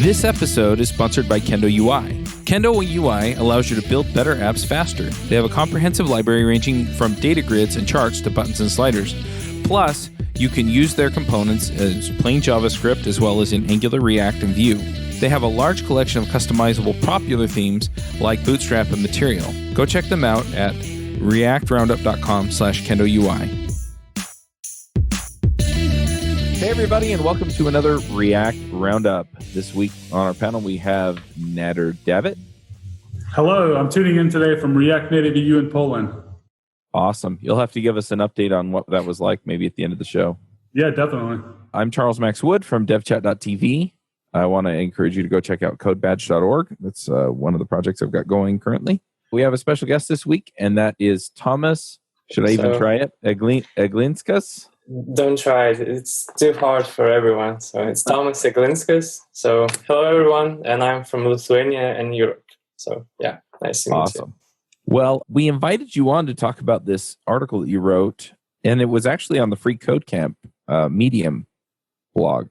This episode is sponsored by Kendo UI. Kendo UI allows you to build better apps faster. They have a comprehensive library ranging from data grids and charts to buttons and sliders. Plus, you can use their components as plain JavaScript as well as in Angular, React, and Vue. They have a large collection of customizable popular themes like Bootstrap and Material. Go check them out at reactroundup.com/KendoUI. Hey everybody, and welcome to another React Roundup. This week on our panel we have Nader David. Hello, I'm tuning in today from React Native EU in Poland. Awesome. You'll have to give us an update on what that was like maybe at the end of the show. Yeah, definitely. I'm Charles Max Wood from devchat.tv. I want to encourage you to go check out codebadge.org. That's one of the projects I've got going currently. We have a special guest this week, and that is Tomas, should I even try it? Eglinskas? Don't try it. It's too hard for everyone. So it's Tomas Eglinskas. So hello, everyone. And I'm from Lithuania and Europe. So yeah, nice to meet you. Awesome. Well, we invited you on to talk about this article that you wrote, and it was actually on the Free Code Camp Medium blog,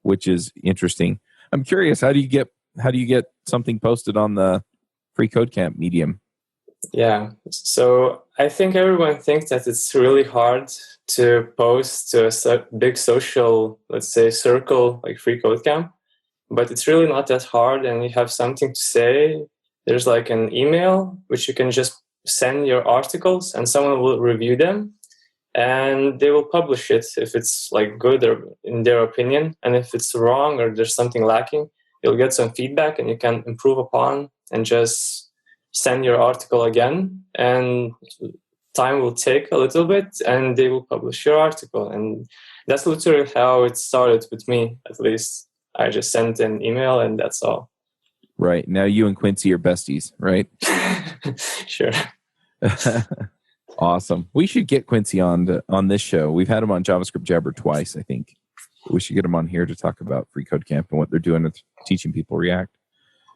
which is interesting. I'm curious, how do you get something posted on the Free Code Camp Medium? Yeah. So I think everyone thinks that it's really hard to post to a big social, let's say, circle like Free Code Camp, but it's really not that hard. And you have something to say. There's like an email which you can just send your articles, and someone will review them, and they will publish it if it's like good or in their opinion. And if it's wrong or there's something lacking, you'll get some feedback and you can improve upon and just send your article again, and time will take a little bit and they will publish your article. And that's literally how it started with me, at least. I just sent an email and that's all. Right. Now you and Quincy are besties, right? Sure. Awesome. We should get Quincy on this show. We've had him on JavaScript Jabber twice, I think. We should get him on here to talk about Free Code Camp and what they're doing with teaching people React.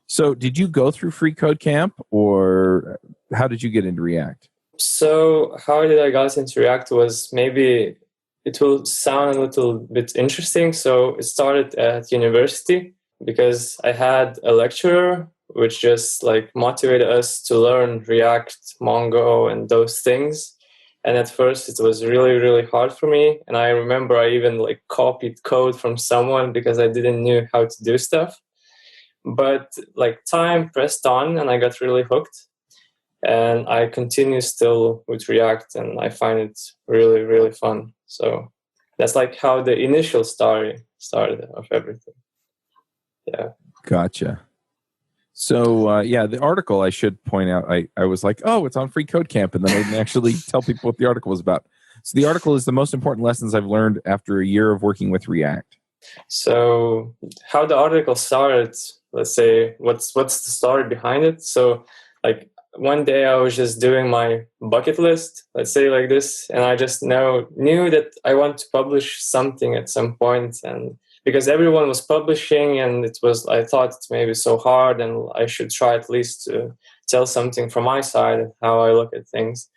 So did you go through Free Code Camp, or how did you get into React? So how did I get into React was, maybe it will sound a little bit interesting. So it started at university because I had a lecturer which just like motivated us to learn React, Mongo, and those things. And at first it was really, really hard for me. And I remember I even like copied code from someone because I didn't know how to do stuff. But like time pressed on and I got really hooked. And I continue still with React, and I find it really, really fun. So that's like how the initial story started of everything. Yeah. Gotcha. So, the article, I should point out, I was like, oh, it's on Free Code Camp, and then I didn't actually tell people what the article was about. So the article is the most important lessons I've learned after a year of working with React. So how the article started, let's say, what's the story behind it? So like one day I was just doing my bucket list, let's say like this, and I just knew that I want to publish something at some point, and because everyone was publishing, and I thought it's maybe so hard, and I should try at least to tell something from my side and how I look at things.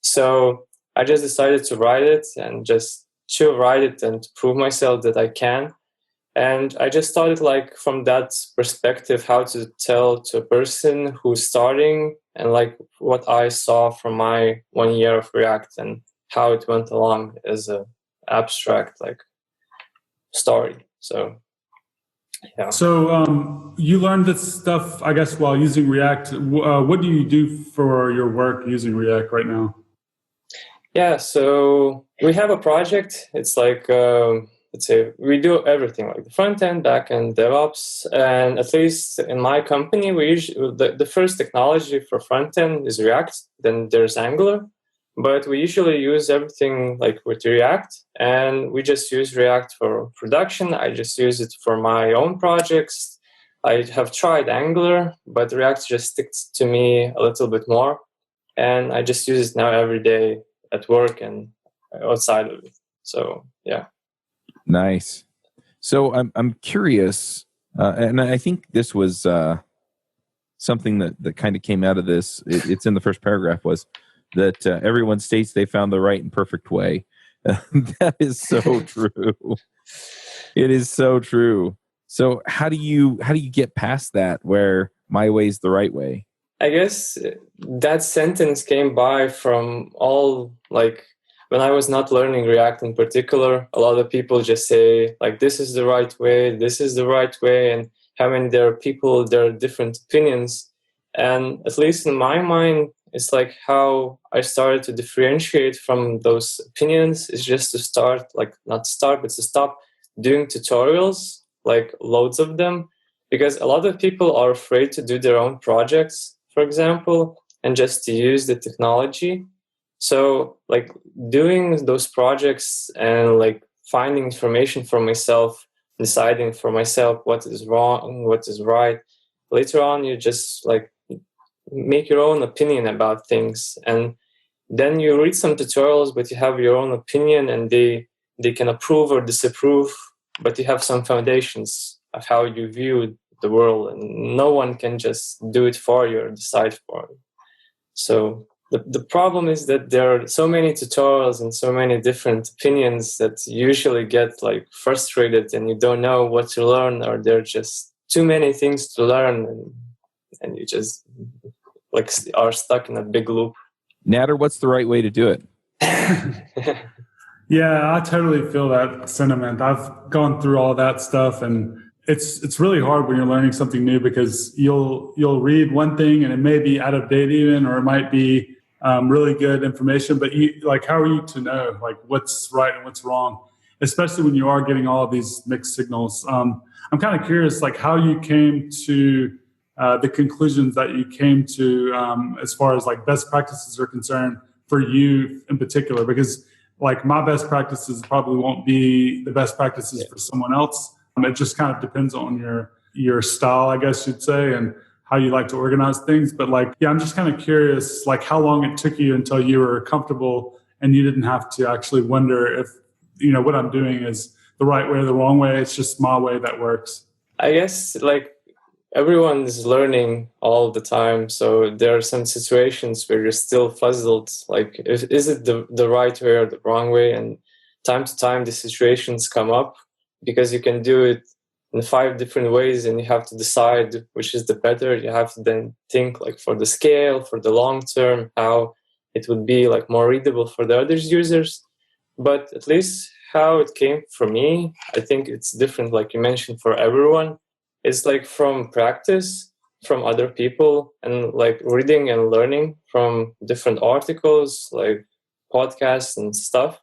So I just decided to write it and just to write it and to prove myself that I can. And I just started like from that perspective, how to tell to a person who's starting, and like what I saw from my 1 year of React and how it went along as a abstract like story. So yeah. So you learned this stuff, I guess, while using React. What do you do for your work using React right now? Yeah, so we have a project. It's like let's say we do everything like the front end, back end, DevOps, and at least in my company, we usually the first technology for front end is React. Then there's Angular, but we usually use everything like with React, and we just use React for production. I just use it for my own projects. I have tried Angular, but React just sticks to me a little bit more, and I just use it now every day at work and outside of it. So yeah. Nice. So I'm curious, and I think this was something that kind of came out of this. It's in the first paragraph, was that everyone states they found the right and perfect way. That is so true. It is so true. So how do you get past that where my way's the right way? I guess that sentence came by from all, like, when I was not learning React in particular, a lot of people just say, like, this is the right way, this is the right way, and having there are different opinions. And at least in my mind, it's like how I started to differentiate from those opinions is just to start, like, not start, but to stop doing tutorials, like loads of them, because a lot of people are afraid to do their own projects, for example, and just to use the technology. So, like, doing those projects and like finding information for myself, deciding for myself what is wrong, what is right. Later on, you just like make your own opinion about things, and then you read some tutorials, but you have your own opinion, and they can approve or disapprove, but you have some foundations of how you view the world, and no one can just do it for you or decide for you. So the problem is that there are so many tutorials and so many different opinions that you usually get like frustrated and you don't know what to learn, or there are just too many things to learn, and you just like are stuck in a big loop. Natter, what's the right way to do it? Yeah, I totally feel that sentiment. I've gone through all that stuff, and it's really hard when you're learning something new, because you'll read one thing and it may be out of date even, or it might be really good information, but how are you to know like what's right and what's wrong, especially when you are getting all of these mixed signals? I'm kind of curious, like how you came to the conclusions that you came to as far as like best practices are concerned for you in particular, because like my best practices probably won't be the best practices for someone else. It just kind of depends on your style, I guess you'd say, and how you like to organize things. But like, yeah, I'm just kind of curious, like how long it took you until you were comfortable and you didn't have to actually wonder if, what I'm doing is the right way or the wrong way. It's just my way that works. I guess like everyone is learning all the time, so there are some situations where you're still puzzled, like is it the right way or the wrong way? And time to time the situations come up, because you can do it in 5 different ways and you have to decide which is the better. You have to then think like for the scale, for the long term, how it would be like more readable for the other users. But at least how it came for me, I think it's different, like you mentioned, for everyone. It's like from practice, from other people, and like reading and learning from different articles, like podcasts and stuff.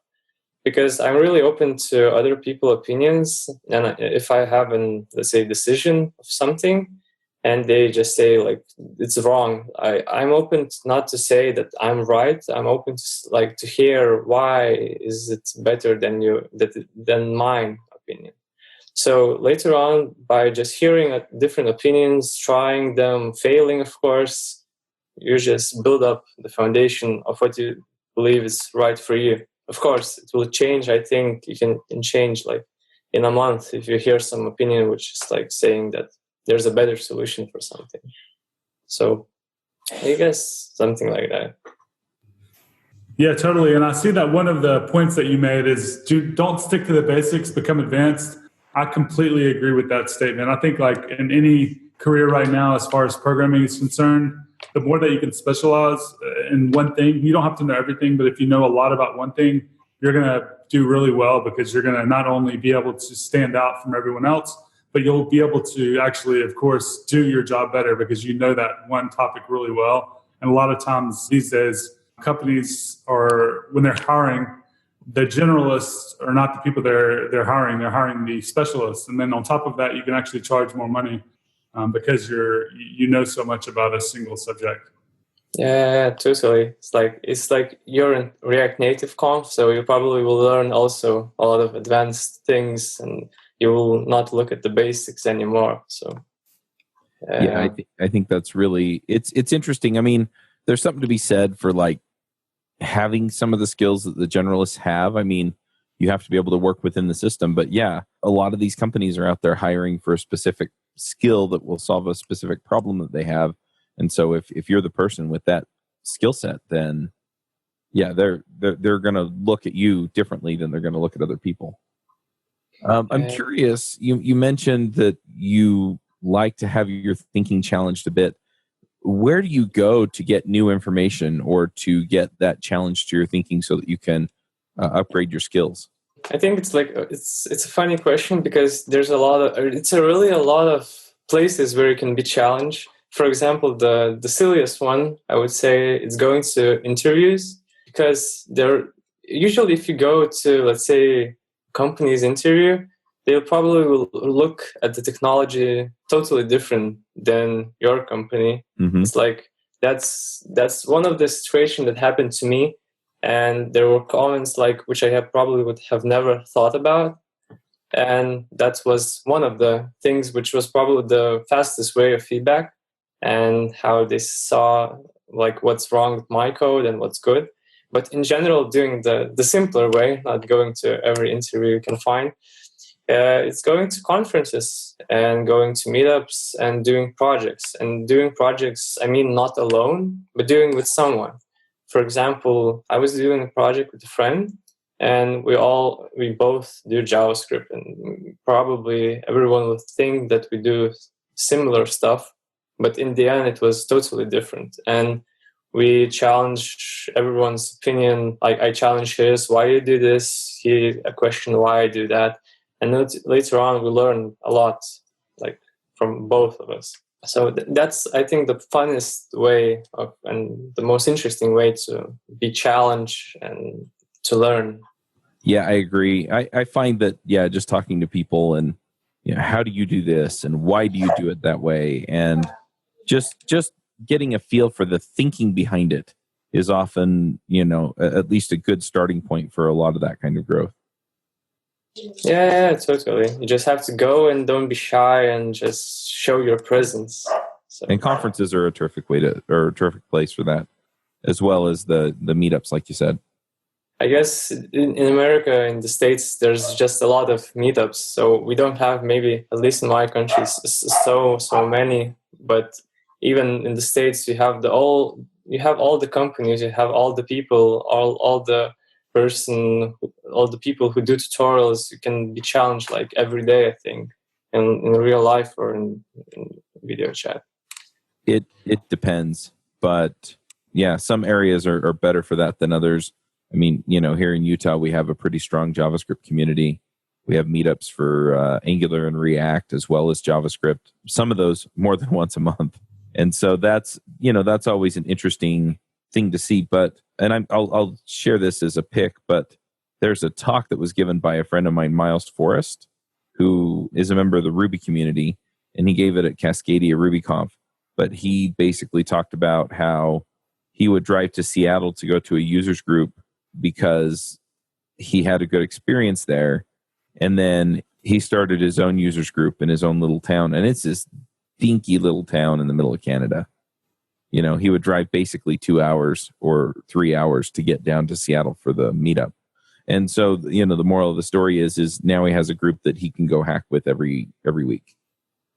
Because I'm really open to other people's opinions, and if I have let's say, decision of something, and they just say like it's wrong, I'm open not to say that I'm right. I'm open to hear why is it better than mine opinion. So later on, by just hearing different opinions, trying them, failing, of course, you just build up the foundation of what you believe is right for you. Of course, it will change. I think you can change like in a month if you hear some opinion which is like saying that there's a better solution for something. So I guess something like that. Yeah, totally. And I see that one of the points that you made is don't stick to the basics, become advanced. I completely agree with that statement. I think like in any career right now, as far as programming is concerned, the more that you can specialize in one thing, you don't have to know everything, but if you know a lot about one thing, you're going to do really well, because you're going to not only be able to stand out from everyone else, but you'll be able to actually, of course, do your job better because you know that one topic really well. And a lot of times these days, companies are, when they're hiring, the generalists are not the people they're hiring the specialists. And then on top of that, you can actually charge more money because you know so much about a single subject. Yeah, totally. It's like you're in React Native Conf, so you probably will learn also a lot of advanced things, and you will not look at the basics anymore. So yeah, I think that's really it's interesting. I mean, there's something to be said for like having some of the skills that the generalists have. I mean, you have to be able to work within the system, but yeah, a lot of these companies are out there hiring for a specific skill that will solve a specific problem that they have. And so if you're the person with that skill set, then yeah, they're going to look at you differently than they're going to look at other people. I'm curious, you mentioned that you like to have your thinking challenged a bit. Where do you go to get new information or to get that challenge to your thinking so that you can upgrade your skills? I think it's like it's a funny question because there's really a lot of places where you can be challenged. For example, the silliest one I would say it's going to interviews, because there usually if you go to, let's say, company's interview, they'll probably will look at the technology totally different than your company. Mm-hmm. It's like that's one of the situations that happened to me. And there were comments like which I would have never thought about, and that was one of the things which was probably the fastest way of feedback, and how they saw like what's wrong with my code and what's good. But in general, doing the simpler way, not going to every interview you can find, it's going to conferences and going to meetups and doing projects. And doing projects, I mean, not alone, but doing with someone. For example, I was doing a project with a friend, and we both do JavaScript, and probably everyone would think that we do similar stuff, but in the end, it was totally different. And we challenge everyone's opinion. Like I challenge his, why you do this? He a question, why I do that? And later on, we learn a lot, like from both of us. So that's, I think, the funnest way and the most interesting way to be challenged and to learn. Yeah, I agree. I find that, just talking to people and, how do you do this and why do you do it that way? And just getting a feel for the thinking behind it is often, at least a good starting point for a lot of that kind of growth. Yeah, totally. You just have to go and don't be shy and just show your presence. So. And conferences are a terrific terrific place for that, as well as the meetups, like you said. I guess in America, in the States, there's just a lot of meetups. So we don't have, maybe, at least in my country, so many. But even in the States, you have all the companies, you have all the people, all the people who do tutorials. You can be challenged like every day, I think, in real life or in video chat. It depends, but yeah, some areas are better for that than others. I mean, here in Utah, we have a pretty strong JavaScript community. We have meetups for Angular and React, as well as JavaScript. Some of those more than once a month. And so that's always an interesting thing to see. But, and I'll share this as a pick, but there's a talk that was given by a friend of mine, Miles Forrest, who is a member of the Ruby community, and he gave it at Cascadia RubyConf. But he basically talked about how he would drive to Seattle to go to a users group because he had a good experience there. And then he started his own users group in his own little town. And it's this dinky little town in the middle of Canada. He would drive basically 2 hours or 3 hours to get down to Seattle for the meetup. And so, the moral of the story is now he has a group that he can go hack with every week.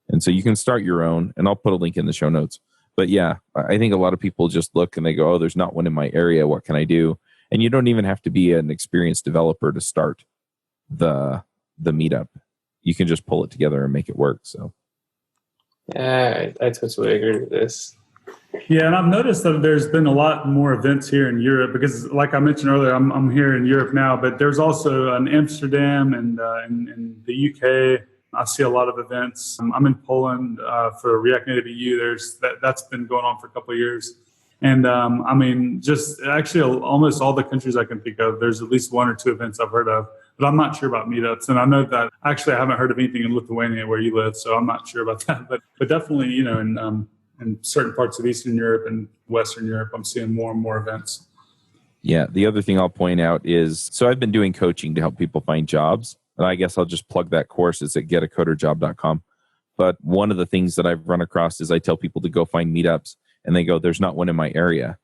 And so you can start your own, and I'll put a link in the show notes. But yeah, I think a lot of people just look and they go, oh, there's not one in my area. What can I do? And you don't even have to be an experienced developer to start the meetup. You can just pull it together and make it work. So yeah, I totally agree with this. Yeah, and I've noticed that there's been a lot more events here in Europe because, like I mentioned earlier, I'm here in Europe now, but there's also in Amsterdam and in the UK. I see a lot of events. I'm in Poland for React Native EU. That's been going on for a couple of years. And just actually almost all the countries I can think of, there's at least one or two events I've heard of, but I'm not sure about meetups. And I know that actually I haven't heard of anything in Lithuania where you live, so I'm not sure about that. But definitely, in certain parts of Eastern Europe and Western Europe, I'm seeing more and more events. Yeah, the other thing I'll point out is, so I've been doing coaching to help people find jobs. And I guess I'll just plug that course. It's at getacoderjob.com. But one of the things that I've run across is I tell people to go find meetups, and they go, there's not one in my area.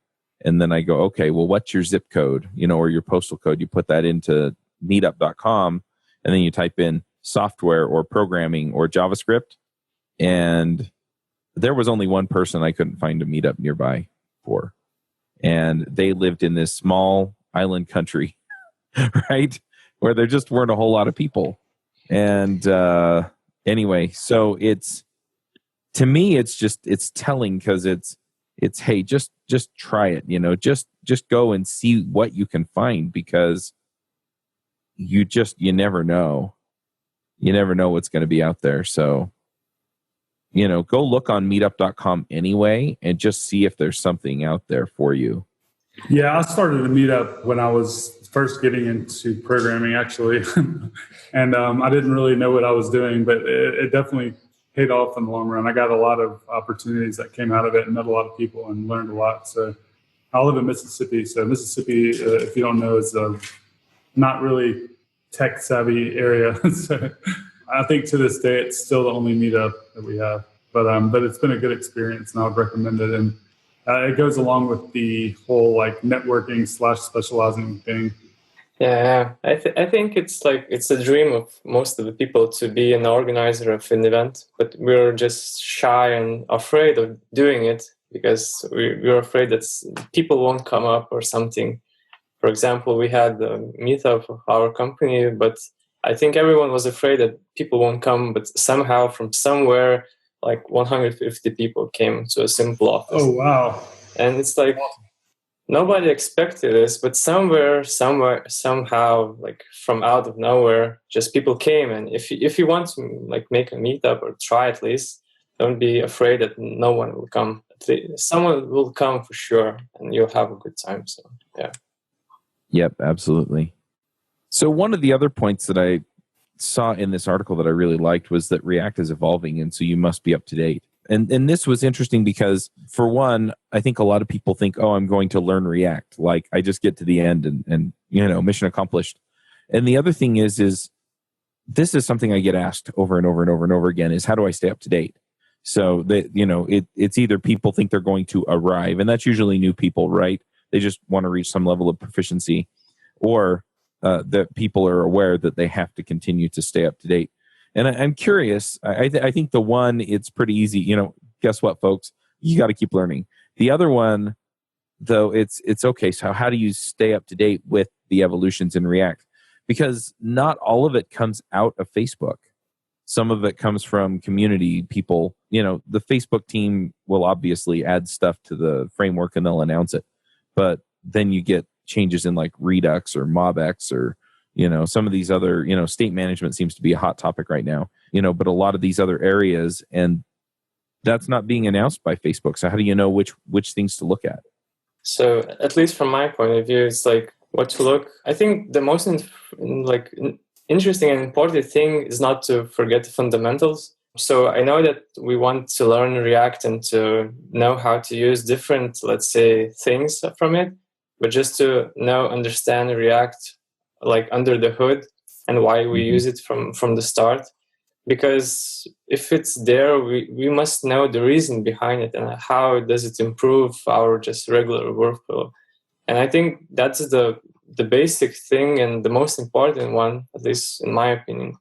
And then I go, okay, well, what's your zip code, or your postal code? You put that into meetup.com, and then you type in software or programming or JavaScript. And there was only one person I couldn't find a meetup nearby for. And they lived in this small island country, right? Where there just weren't a whole lot of people. And anyway, so to me, it's telling because it's hey, just try it, just go and see what you can find, because you never know. You never know what's going to be out there. So, go look on meetup.com anyway and just see if there's something out there for you. Yeah, I started a meetup when I was first getting into programming, actually. And I didn't really know what I was doing, but it definitely paid off in the long run. I got a lot of opportunities that came out of it and met a lot of people and learned a lot. So I live in Mississippi. So Mississippi, if you don't know, is not really tech savvy area. So I think to this day, it's still the only meetup that we have. But it's been a good experience, and I would recommend it. And it goes along with the whole like networking / specializing thing. Yeah, I think it's a dream of most of the people to be an organizer of an event, but we're just shy and afraid of doing it because we're afraid that people won't come up or something. For example, we had a meetup of our company, but I think everyone was afraid that people won't come, but somehow from somewhere, like 150 people came to a simple office. Oh, wow. And it's like, nobody expected this, but somewhere, somehow, like from out of nowhere, just people came. And if you want to like make a meetup or try at least, don't be afraid that no one will come. Someone will come for sure, and you'll have a good time. So, yeah. Yep, absolutely. So one of the other points that I saw in this article that I really liked was that React is evolving, and so you must be up to date. And this was interesting because, for one, I think a lot of people think, oh, I'm going to learn React. Like, I just get to the end and mission accomplished. And the other thing is this is something I get asked over and over and over and over again, is how do I stay up to date? So that, it's either people think they're going to arrive, and that's usually new people, right? They just want to reach some level of proficiency, or that people are aware that they have to continue to stay up to date. And I'm curious, I think the one, it's pretty easy. Guess what, folks? You got to keep learning. The other one, though, it's okay. So how do you stay up to date with the evolutions in React? Because not all of it comes out of Facebook. Some of it comes from community people. The Facebook team will obviously add stuff to the framework and they'll announce it. But then you get changes in like Redux or MobX or some of these other, state management seems to be a hot topic right now, but a lot of these other areas, and that's not being announced by Facebook. So how do you know which things to look at? So at least from my point of view, it's like what to look. I think the most interesting and important thing is not to forget the fundamentals. So I know that we want to learn React and to know how to use different, let's say, things from it, but just to understand React like under the hood and why we use it from the start. Because if it's there, we must know the reason behind it and how does it improve our just regular workflow. And I think that's the basic thing and the most important one, at least in my opinion.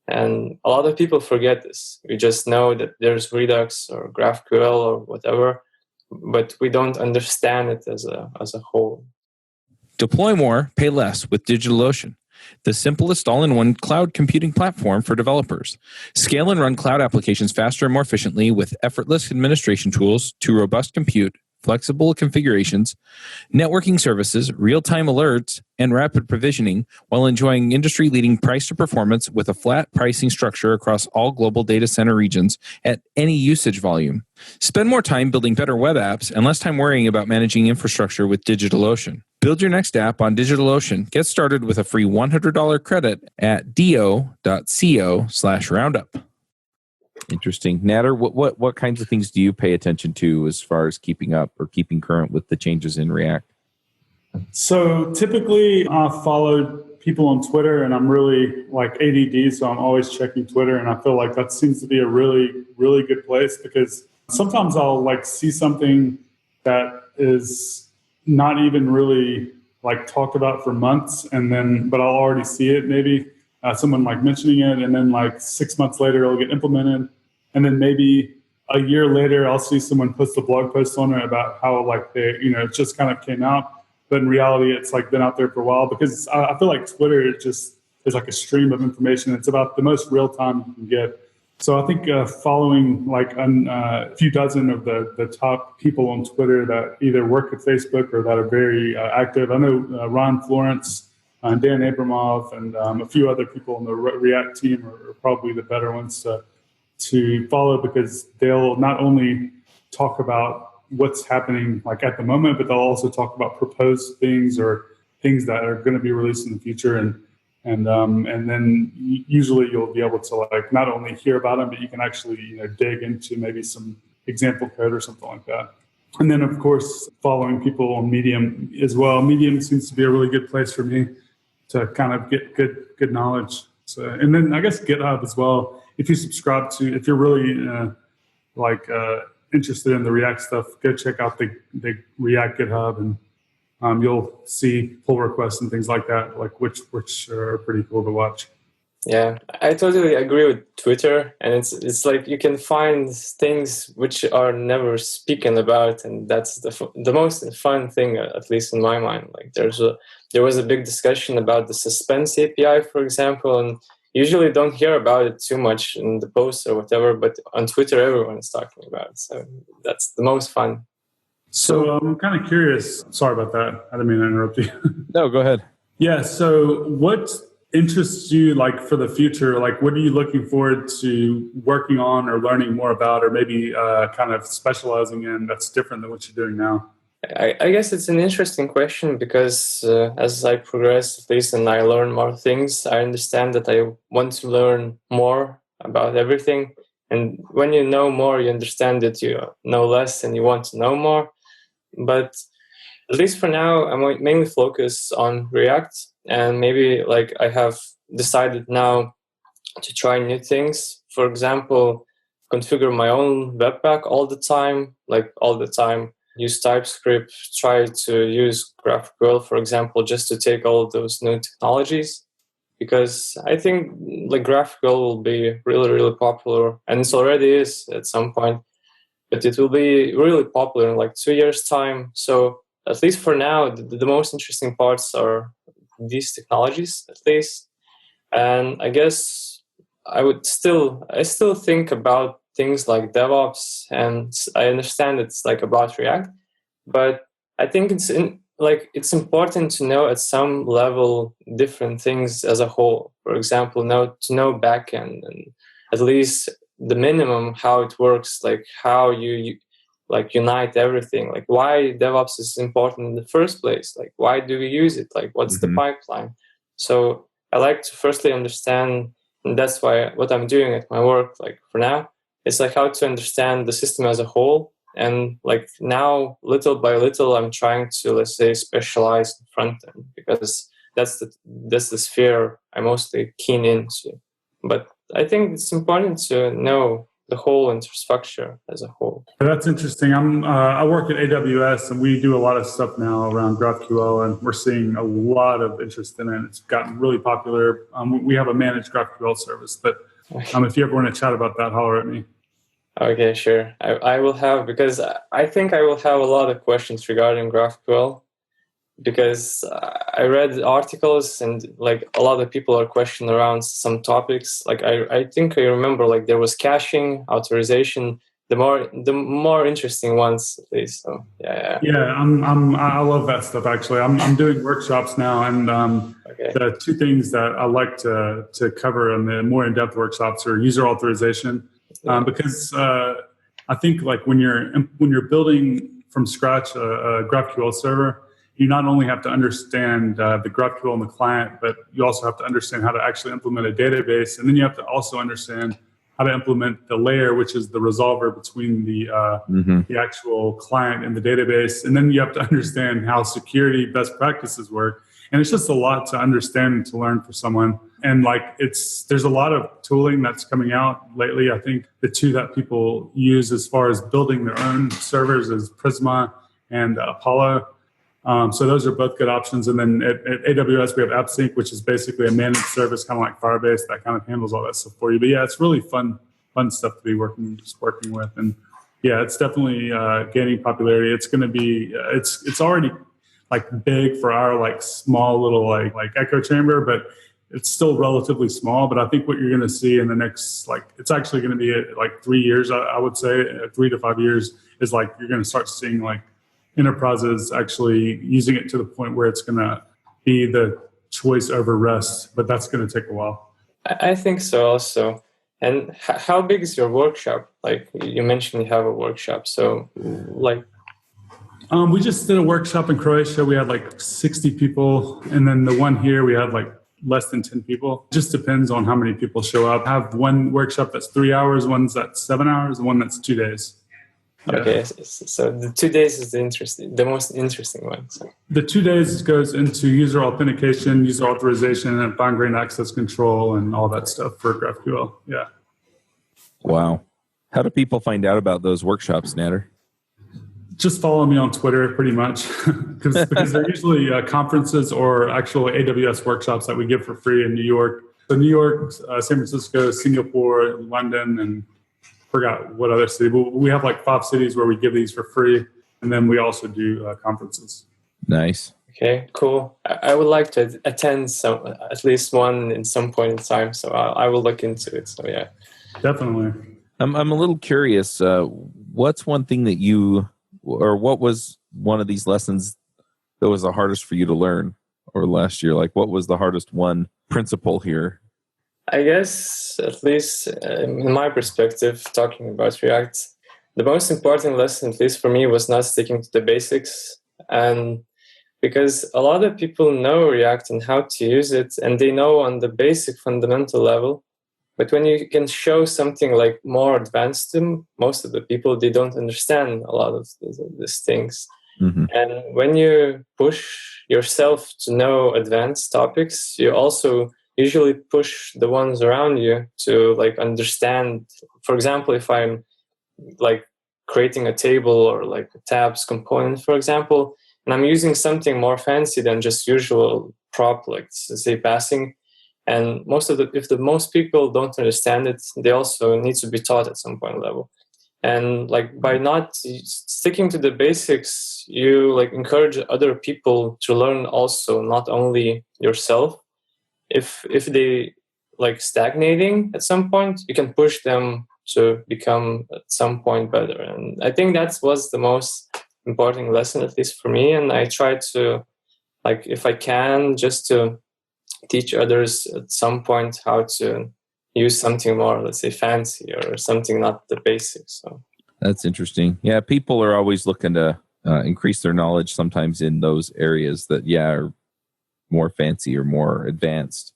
And a lot of people forget this. We just know that there's Redux or GraphQL or whatever, but we don't understand it as a whole. Deploy more, pay less with DigitalOcean, the simplest all-in-one cloud computing platform for developers. Scale and run cloud applications faster and more efficiently with effortless administration tools to robust compute, flexible configurations, networking services, real-time alerts, and rapid provisioning, while enjoying industry-leading price to performance with a flat pricing structure across all global data center regions at any usage volume. Spend more time building better web apps and less time worrying about managing infrastructure with DigitalOcean. Build your next app on DigitalOcean. Get started with a free $100 credit at do.co/roundup. Interesting. Natter, what kinds of things do you pay attention to as far as keeping up or keeping current with the changes in React? So typically I followed people on Twitter, and I'm really like ADD, so I'm always checking Twitter, and I feel like that seems to be a really, really good place because sometimes I'll like see something that is not even really like talked about for months, but I'll already see it maybe. Someone like mentioning it, and then like 6 months later it'll get implemented, and then maybe a year later I'll see someone post a blog post on it about how like it just kind of came out, but in reality it's like been out there for a while because I feel like Twitter is like a stream of information. It's about the most real time you can get. So I think following like a few dozen of the top people on Twitter that either work at Facebook or that are very active. I know Ron Florence, Dan Abramov, and a few other people on the React team are probably the better ones to follow, because they'll not only talk about what's happening like at the moment, but they'll also talk about proposed things or things that are going to be released in the future. And then usually you'll be able to like not only hear about them, but you can actually dig into maybe some example code or something like that. And then of course following people on Medium as well. Medium seems to be a really good place for me to kind of get good knowledge. So, and then I guess GitHub as well. If you subscribe to, if you're really interested in the React stuff, go check out the React GitHub, and you'll see pull requests and things like that, like which are pretty cool to watch. Yeah, I totally agree with Twitter, and it's like you can find things which are never spoken about, and that's the most fun thing, at least in my mind. Like there was a big discussion about the suspense API, for example, and usually don't hear about it too much in the posts or whatever, but on Twitter everyone is talking about it, so that's the most fun. So I'm kind of curious. Sorry about that. I didn't mean to interrupt you. No, go ahead. Yeah. So what interests you like for the future? Like what are you looking forward to working on or learning more about, or maybe kind of specializing in that's different than what you're doing now? I guess it's an interesting question, because as I progress, at least, and I learn more things, I understand that I want to learn more about everything. And when you know more, you understand that you know less and you want to know more. But at least for now, I'm mainly focused on React, and maybe like I have decided now to try new things. For example, configure my own Webpack all the time, use TypeScript, try to use GraphQL, for example, just to take all of those new technologies. Because I think like GraphQL will be really, really popular, and it already is at some point. But it will be really popular in like 2 years' time. So at least for now, the most interesting parts are these technologies, at least. And I guess I still think about things like DevOps, and I understand it's like about React, but I think it's important to know at some level different things as a whole. For example, to know backend, and at least the minimum how it works, like how you like unite everything, like why DevOps is important in the first place, like why do we use it, like what's the pipeline. So I like to firstly understand, and that's why what I'm doing at my work, like for now, it's like how to understand the system as a whole. And like now, little by little, I'm trying to, let's say, specialize in front end, because that's the sphere I'm mostly keen into. But I think it's important to know the whole infrastructure as a whole. That's interesting. I work at AWS, and we do a lot of stuff now around GraphQL, and we're seeing a lot of interest in it. It's gotten really popular. We have a managed GraphQL service, but if you ever want to chat about that, holler at me. Okay, sure. I will have, because I think I will have a lot of questions regarding GraphQL, because I read articles and like a lot of people are questioning around some topics. Like I think I remember like there was caching, authorization, the more interesting ones at least. So yeah. I love that stuff actually. I'm doing workshops now, and the two things that I like to cover in the more in-depth workshops are user authorization, because I think like when you're building from scratch a GraphQL server, you not only have to understand the GraphQL and the client, but you also have to understand how to actually implement a database. And then you have to also understand how to implement the layer, which is the resolver between the actual client and the database. And then you have to understand how security best practices work. And it's just a lot to understand and to learn for someone. And like there's a lot of tooling that's coming out lately. I think the two that people use as far as building their own servers is Prisma and Apollo. So those are both good options. And then at AWS, we have AppSync, which is basically a managed service, kind of like Firebase, that kind of handles all that stuff for you. But yeah, it's really fun stuff to be working with. And yeah, it's definitely gaining popularity. It's going to be, it's already like big for our like small little like echo chamber, but it's still relatively small, but I think what you're going to see in the next, like, it's actually going to be like 3 years, I would say, 3 to 5 years, is like you're going to start seeing like enterprises actually using it to the point where it's going to be the choice over rest, but that's going to take a while. I think so also. And how big is your workshop? Like you mentioned you have a workshop. So like... We just did a workshop in Croatia. We had like 60 people. And then the one here, we had like less than 10 people. It just depends on how many people show up. I have one workshop that's 3 hours, one that's 7 hours, and one that's 2 days. Yeah. Okay, so the 2 days is the most interesting one. So. The 2 days goes into user authentication, user authorization, and fine-grained access control, and all that stuff for GraphQL. Yeah. Wow. How do people find out about those workshops, Nader? Just follow me on Twitter, pretty much, because they're usually conferences or actual AWS workshops that we give for free in New York. So New York, San Francisco, Singapore, London, and forgot what other city. But we have like 5 cities where we give these for free, and then we also do conferences. Nice. Okay, cool. I would like to attend at least one in some point in time, so I will look into it. So yeah, definitely. I'm a little curious. What's one thing that you, or what was one of these lessons that was the hardest for you to learn, or last year? Like, what was the hardest one principle here? I guess, at least in my perspective, talking about React, the most important lesson, at least for me, was not sticking to the basics. And because a lot of people know React and how to use it, and they know on the basic fundamental level. But when you can show something like more advanced to them, most of the people, they don't understand a lot of these things. Mm-hmm. And when you push yourself to know advanced topics, you also usually push the ones around you to like understand. For example, if I'm like creating a table or like a tabs component, for example, and I'm using something more fancy than just usual prop, like say passing. And if most people don't understand it, they also need to be taught at some point level. And like by not sticking to the basics, you like encourage other people to learn also, not only yourself. If they like stagnating at some point, you can push them to become at some point better. And I think that was the most important lesson, at least for me. And I try to, like, if I can, just to teach others at some point how to use something more, let's say, fancy or something not the basics. So that's interesting. Yeah, people are always looking to increase their knowledge sometimes in those areas that, are more fancy or more advanced.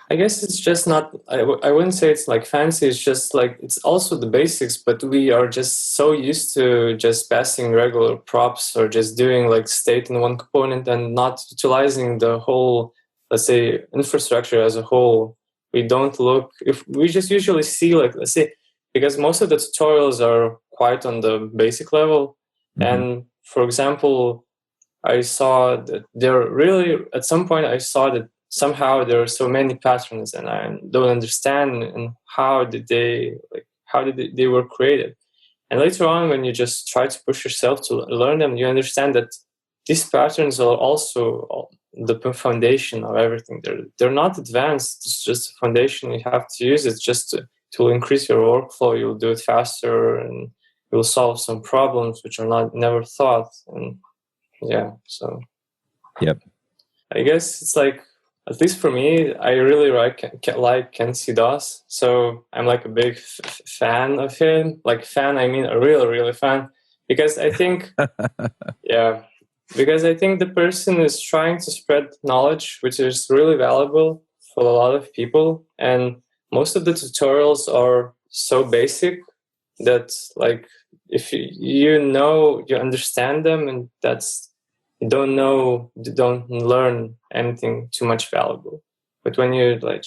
I guess it's just not, I wouldn't say it's like fancy, it's just like, it's also the basics, but we are just so used to just passing regular props or just doing like state in one component and not utilizing the whole, let's say, infrastructure as a whole. We don't look, if we just usually see like, let's say, because most of the tutorials are quite on the basic level. Mm-hmm. And for example, I saw that there really, at some point I saw that somehow there are so many patterns and I don't understand and how did they were created. And later on, when you just try to push yourself to learn them, you understand that these patterns are also the foundation of everything. They're not advanced. It's just a foundation. You have to use it just to increase your workflow. You'll do it faster and you'll solve some problems which are never thought. And so yep. I guess it's like, at least for me, I really like Kenzie DOS. So I'm like a big fan of him. Like fan, I mean a really, really fan. Because I think, because I think the person is trying to spread knowledge, which is really valuable for a lot of people. And most of the tutorials are so basic that like, if you understand them, and you don't learn anything too much valuable. But when you like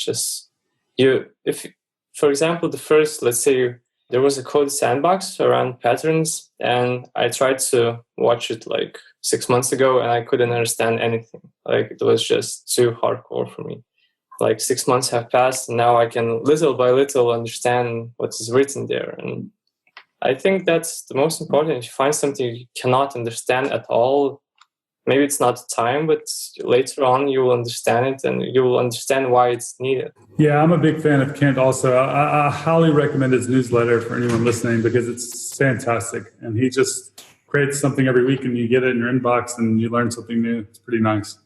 if, for example, the first, let's say there was a code sandbox around patterns and I tried to watch it like 6 months ago and I couldn't understand anything. Like it was just too hardcore for me. Like 6 months have passed and now I can little by little understand what is written there. And I think that's the most important. If you find something you cannot understand at all, maybe it's not time, but later on you will understand it and you will understand why it's needed. Yeah, I'm a big fan of Kent also. I highly recommend his newsletter for anyone listening because it's fantastic. And he just creates something every week and you get it in your inbox and you learn something new. It's pretty nice.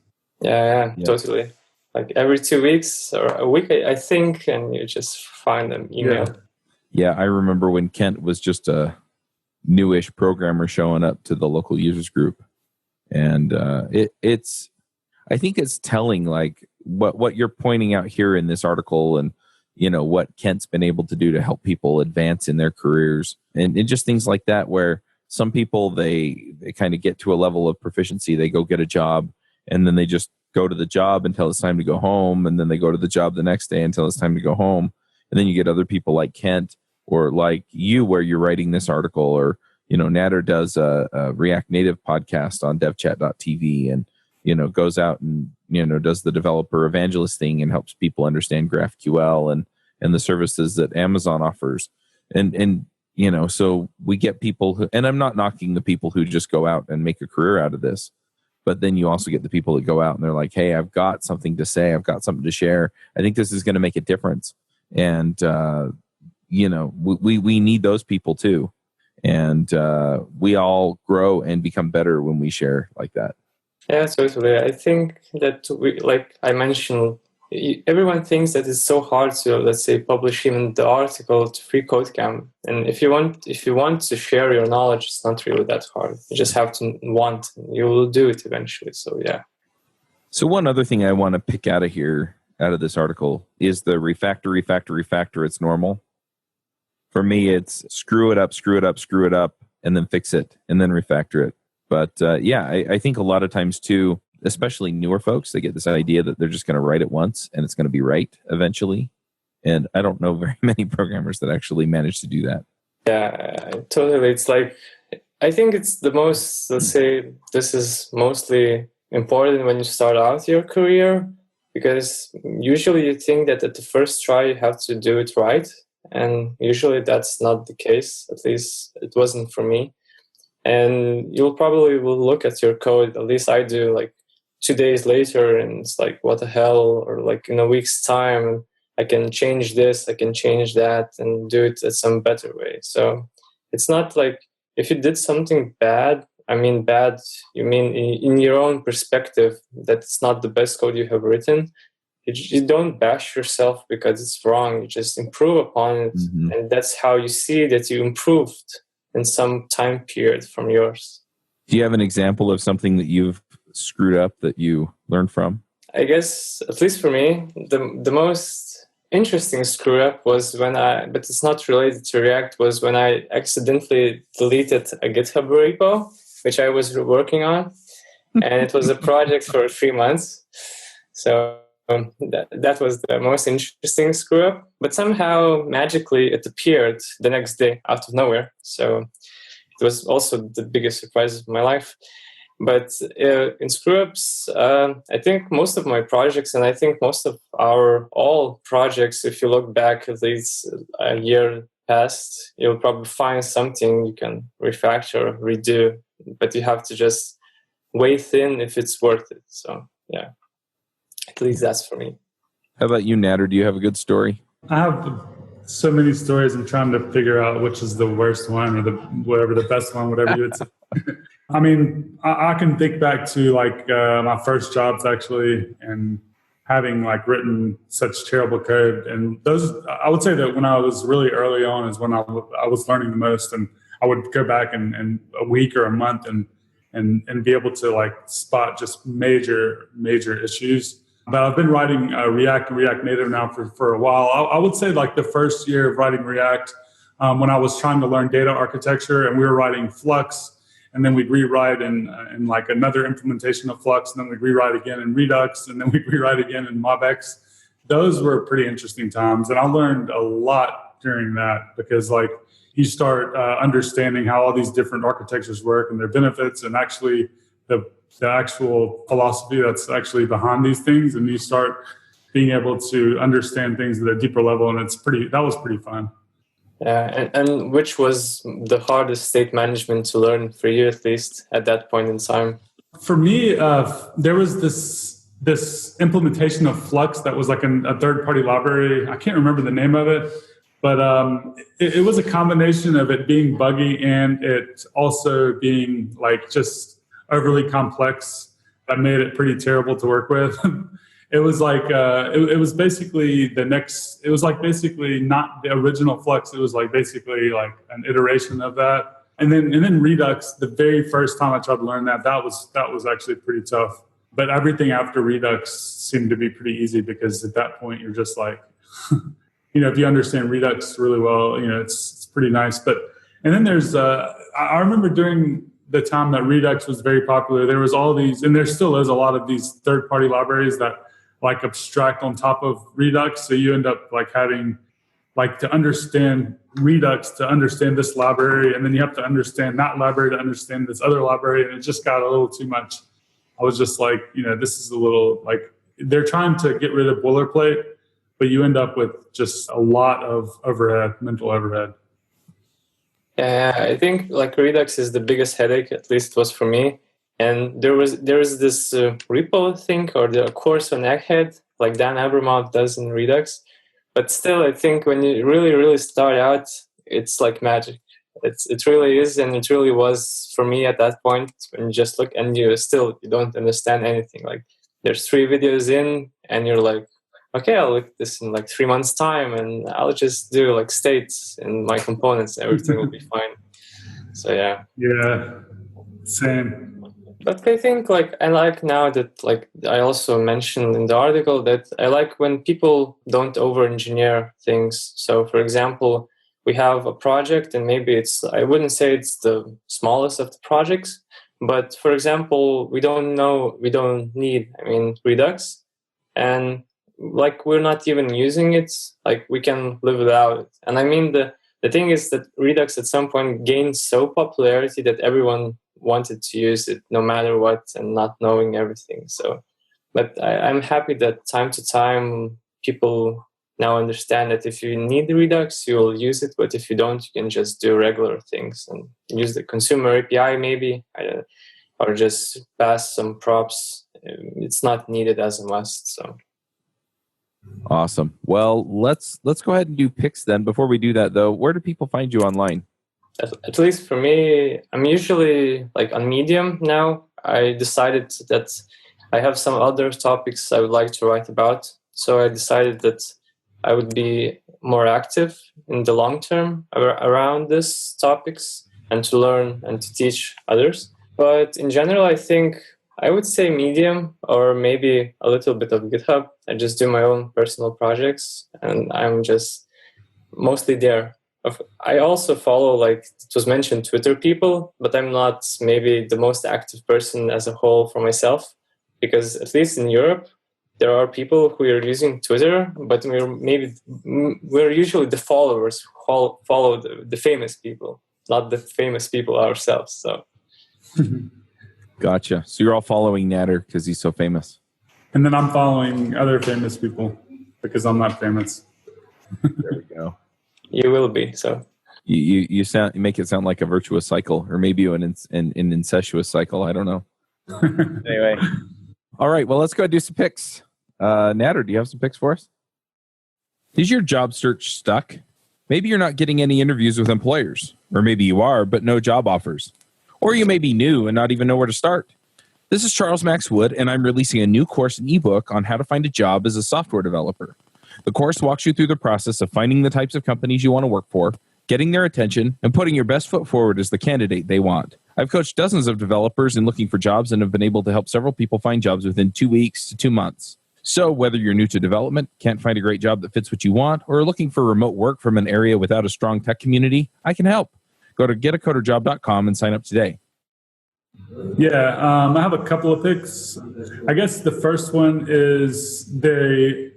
Yeah, totally. Like every 2 weeks or a week, I think, and you just find an email. Yeah, I remember when Kent was just a newish programmer showing up to the local users group. And it's I think it's telling, like what you're pointing out here in this article, and what Kent's been able to do to help people advance in their careers, and just things like that, where some people they kind of get to a level of proficiency, they go get a job, and then they just go to the job until it's time to go home, and then they go to the job the next day until it's time to go home. And then you get other people like Kent or like you, where you're writing this article, or Nader does a React Native podcast on devchat.tv, and goes out and does the developer evangelist thing and helps people understand GraphQL and the services that Amazon offers. And so we get people who, and I'm not knocking the people who just go out and make a career out of this, but then you also get the people that go out and they're like, hey, I've got something to say, I've got something to share, I think this is going to make a difference. And we need those people too. And we all grow and become better when we share like that. Yeah, totally. I think that like I mentioned, everyone thinks that it's so hard to, let's say, publish even the article to Free Code Camp. And if you want to share your knowledge, it's not really that hard. You just have to want. You will do it eventually. So yeah. So one other thing I want to pick out of this article is the refactor. It's normal. For me, it's screw it up, and then fix it, and then refactor it. But I think a lot of times too, especially newer folks, they get this idea that they're just going to write it once and it's going to be right eventually. And I don't know very many programmers that actually manage to do that. Yeah, totally. It's like, I think it's the most, let's say, this is mostly important when you start out your career, because usually you think that at the first try you have to do it right. And usually that's not the case. At least it wasn't for me. And you'll probably will look at your code, at least I do, like 2 days later, and it's like, what the hell? Or like in a week's time, I can change this, I can change that, and do it at some better way. So it's not like if you did something bad, I mean bad, you mean in your own perspective, that it's not the best code you have written. You don't bash yourself because it's wrong. You just improve upon it. Mm-hmm. And that's how you see that you improved in some time period from yours. Do you have an example of something that you've screwed up that you learned from? I guess, at least for me, the most interesting screw up was but it's not related to React, was when I accidentally deleted a GitHub repo, which I was working on. And it was a project for 3 months. So that was the most interesting screw up, but somehow magically it appeared the next day out of nowhere. So it was also the biggest surprise of my life. But in screw ups, I think most of my projects, and I think most of all projects, if you look back at least a year past, you'll probably find something you can refactor, redo, but you have to just weigh in if it's worth it. So yeah. At least that's for me. How about you, Nader? Do you have a good story? I have so many stories. I'm trying to figure out which is the worst one or the best one, whatever you would say. I mean, I can think back to like my first jobs actually, and having like written such terrible code. And those, I would say that when I was really early on is when I was learning the most, and I would go back and a week or a month and be able to like spot just major issues. But I've been writing React and React Native now for a while. I would say like the first year of writing React, when I was trying to learn data architecture, and we were writing Flux, and then we'd rewrite in like another implementation of Flux, and then we'd rewrite again in Redux, and then we'd rewrite again in MobX. Those were pretty interesting times, and I learned a lot during that, because like you start understanding how all these different architectures work and their benefits, and actually the actual philosophy that's actually behind these things, and you start being able to understand things at a deeper level, and that was pretty fun. Yeah, and which was the hardest state management to learn for you, at least at that point in time? For me, there was this implementation of Flux that was like a third-party library. I can't remember the name of it, but it was a combination of it being buggy and it also being like just overly complex that made it pretty terrible to work with. It was like it was basically it was like basically not the original Flux. It was like basically like an iteration of that. And then Redux, the very first time I tried to learn that was actually pretty tough. But everything after Redux seemed to be pretty easy because at that point you're just like, if you understand Redux really well, it's pretty nice. And then there's I remember during the time that Redux was very popular, there was all these, and there still is a lot of these third-party libraries that like abstract on top of Redux. So you end up like having like to understand Redux to understand this library, and then you have to understand that library to understand this other library, and it just got a little too much. I was just like, this is a little like they're trying to get rid of boilerplate, but you end up with just a lot of mental overhead. Yeah, I think like Redux is the biggest headache, at least it was for me. And there is this repo thing or the course on Egghead, like Dan Abramov does in Redux. But still, I think when you really, really start out, it's like magic. It really is, and it really was for me at that point. When you just look and you don't understand anything. Like there's 3 videos in, and you're like, okay, I'll look at this in like 3 months' time, and I'll just do like states and my components. Everything will be fine. So yeah. Yeah, same. But I think like I like now that like I also mentioned in the article that I like when people don't over-engineer things. So for example, we have a project and maybe I wouldn't say it's the smallest of the projects, but for example, we don't need Redux, and like we're not even using it, like we can live without it. And I mean the thing is that Redux at some point gained so popularity that everyone wanted to use it no matter what and not knowing everything. So, but I'm happy that time to time people now understand that if you need Redux, you will use it. But if you don't, you can just do regular things and use the consumer API maybe, or just pass some props. It's not needed as a must. So. Awesome. Well, let's go ahead and do picks then. Before we do that, though, where do people find you online? At least for me, I'm usually like on Medium now. I decided that I have some other topics I would like to write about. So I decided that I would be more active in the long term around these topics and to learn and to teach others. But in general, I think I would say Medium or maybe a little bit of GitHub. I just do my own personal projects and I'm just mostly there. I also follow, like it was mentioned, Twitter people, but I'm not maybe the most active person as a whole for myself, because at least in Europe, there are people who are using Twitter, but we're usually the followers who follow the famous people, not the famous people ourselves. So, Gotcha. So you're all following Natter because he's so famous. And then I'm following other famous people because I'm not famous. There we go. You will be. So you make it sound like a virtuous cycle, or maybe an incestuous cycle. I don't know. Anyway, all right. Well, let's go do some picks. Natter, do you have some picks for us? Is your job search stuck? Maybe you're not getting any interviews with employers, or maybe you are, but no job offers, or you may be new and not even know where to start. This is Charles Max Wood, and I'm releasing a new course and ebook on how to find a job as a software developer. The course walks you through the process of finding the types of companies you want to work for, getting their attention, and putting your best foot forward as the candidate they want. I've coached dozens of developers in looking for jobs and have been able to help several people find jobs within 2 weeks to 2 months. So whether you're new to development, can't find a great job that fits what you want, or are looking for remote work from an area without a strong tech community, I can help. Go to getacoderjob.com and sign up today. Yeah, I have a couple of picks. I guess the first one is the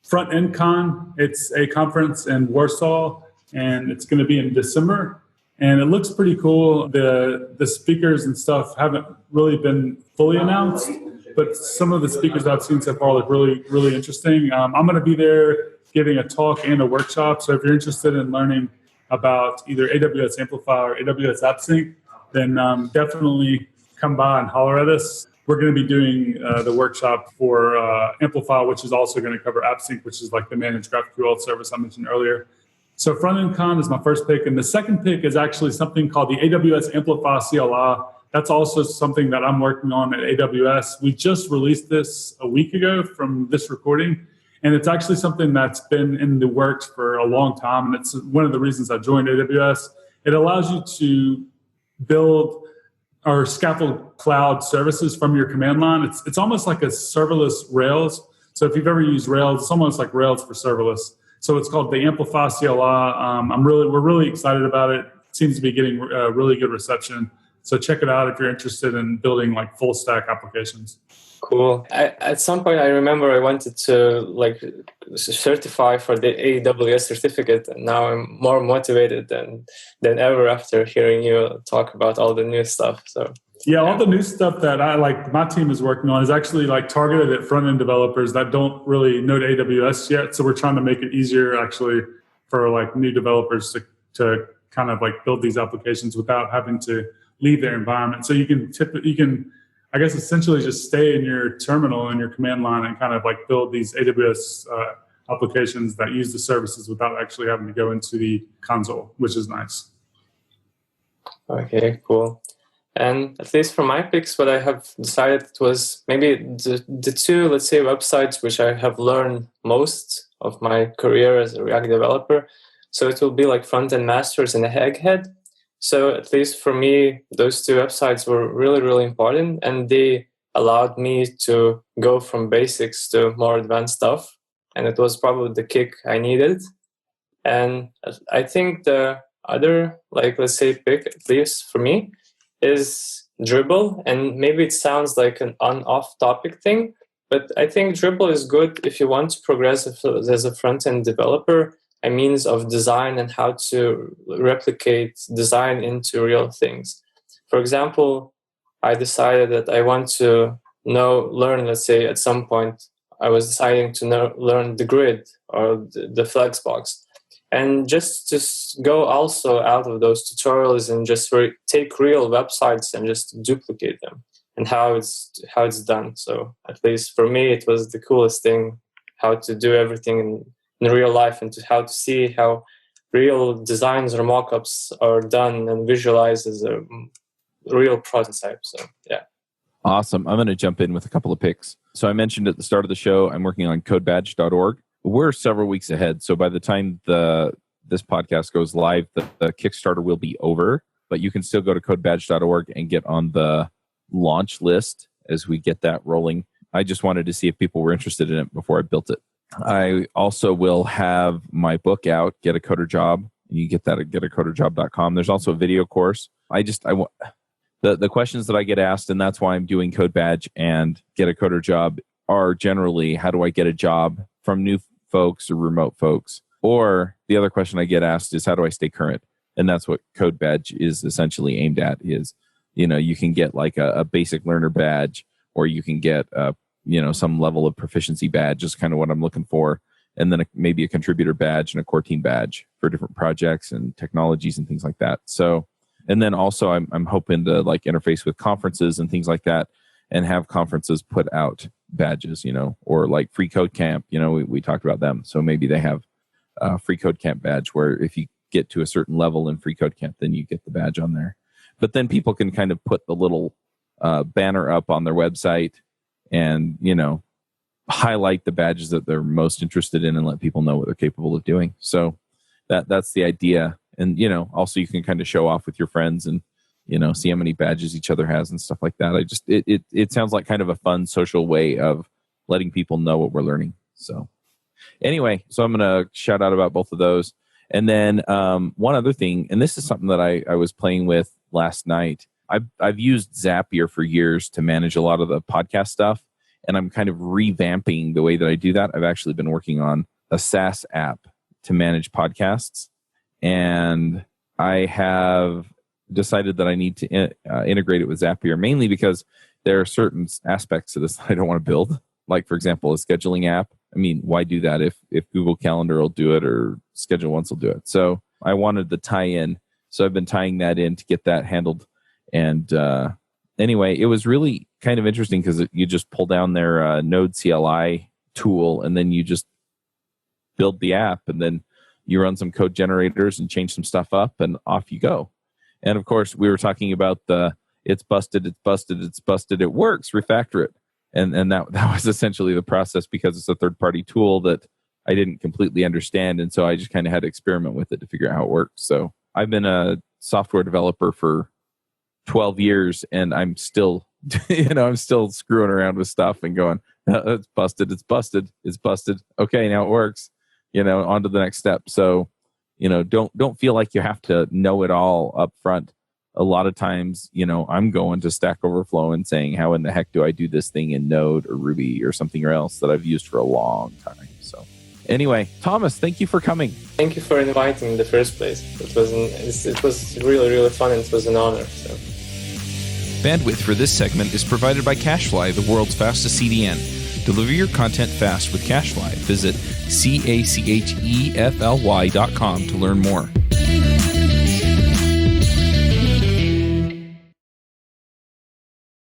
Front End Con. It's a conference in Warsaw, and it's going to be in December. And it looks pretty cool. The speakers and stuff haven't really been fully announced, but some of the speakers I've seen so far look really, really interesting. I'm going to be there giving a talk and a workshop. So if you're interested in learning about either AWS Amplify or AWS AppSync, then definitely come by and holler at us. We're going to be doing the workshop for Amplify, which is also going to cover AppSync, which is like the managed GraphQL service I mentioned earlier. So front-end con is my first pick. And the second pick is actually something called the AWS Amplify CLI. That's also something that I'm working on at AWS. We just released this a week ago from this recording. And it's actually something that's been in the works for a long time. And it's one of the reasons I joined AWS. It allows you to build or scaffold cloud services from your command line. It's almost like a serverless Rails. So if you've ever used Rails, it's almost like Rails for serverless. So it's called the Amplify CLI. We're really excited about it. It seems to be getting really good reception. So check it out if you're interested in building like full stack applications. Cool. At some point, I remember I wanted to like certify for the AWS certificate, and now I'm more motivated than ever after hearing you talk about all the new stuff. So yeah, all the new stuff that my team is working on is actually like targeted at front end developers that don't really know AWS yet. So we're trying to make it easier actually for like new developers to kind of like build these applications without having to leave their environment. So you can I guess essentially just stay in your terminal and your command line and kind of like build these AWS applications that use the services without actually having to go into the console, which is nice. Okay, cool. And at least for my picks, what I have decided was maybe the two, let's say, websites which I have learned most of my career as a React developer. So it will be like Front-End Masters and Egghead. So at least for me, those two websites were really, really important, and they allowed me to go from basics to more advanced stuff. And it was probably the kick I needed. And I think the other, like, let's say, pick, at least for me, is Dribble. And maybe it sounds like an on-off topic thing, but I think Dribble is good if you want to progress as a front-end developer, a means of design and how to replicate design into real things. For example, I decided that I want to learn, let's say at some point, I was deciding to learn the grid or the Flexbox. And just go also out of those tutorials and just take real websites and just duplicate them and how it's done. So at least for me, it was the coolest thing, how to do everything in real life and how to see how real designs or mockups are done and visualized as a real prototype. So yeah. Awesome. I'm going to jump in with a couple of picks. So I mentioned at the start of the show, I'm working on codebadge.org. We're several weeks ahead. So by the time this podcast goes live, the Kickstarter will be over, but you can still go to codebadge.org and get on the launch list as we get that rolling. I just wanted to see if people were interested in it before I built it. I also will have my book out, Get a Coder Job. You get that at getacoderjob.com. There's also a video course. The questions that I get asked, and that's why I'm doing Code Badge and Get a Coder Job, are generally, how do I get a job from new folks or remote folks? Or the other question I get asked is, how do I stay current? And that's what Code Badge is essentially aimed at, is, you can get like a basic learner badge, or you can get some level of proficiency badge, is kind of what I'm looking for. And then maybe a contributor badge and a core team badge for different projects and technologies and things like that. So, and then also I'm hoping to like interface with conferences and things like that, and have conferences put out badges, or like Free Code Camp, we talked about them. So maybe they have a Free Code Camp badge where if you get to a certain level in Free Code Camp, then you get the badge on there. But then people can kind of put the little banner up on their website and, highlight the badges that they're most interested in and let people know what they're capable of doing. So that's the idea. And, also you can kind of show off with your friends and, see how many badges each other has and stuff like that. It sounds like kind of a fun social way of letting people know what we're learning. So anyway, so I'm going to shout out about both of those. And then one other thing, and this is something that I was playing with last night. I've used Zapier for years to manage a lot of the podcast stuff, and I'm kind of revamping the way that I do that. I've actually been working on a SaaS app to manage podcasts, and I have decided that I need to integrate it with Zapier, mainly because there are certain aspects of this that I don't want to build. Like, for example, a scheduling app. I mean, why do that if Google Calendar will do it or Schedule Once will do it? So I wanted the tie-in. So I've been tying that in to get that handled and anyway, it was really kind of interesting because you just pull down their Node CLI tool, and then you just build the app, and then you run some code generators and change some stuff up, and off you go. And of course, we were talking about the it's busted, it works, refactor it. And that was essentially the process, because it's a third-party tool that I didn't completely understand. And so I just kind of had to experiment with it to figure out how it works. So I've been a software developer for 12 years, and I'm still, I'm still screwing around with stuff and going, it's busted. Okay, now it works, on to the next step. So, don't feel like you have to know it all up front. A lot of times, I'm going to Stack Overflow and saying, how in the heck do I do this thing in Node or Ruby or something else that I've used for a long time? So anyway, Thomas, thank you for coming. Thank you for inviting me in the first place. It was really, really fun, and it was an honor. So. Bandwidth for this segment is provided by CacheFly, the world's fastest CDN. Deliver your content fast with CacheFly. Visit CACHEFLY.com to learn more.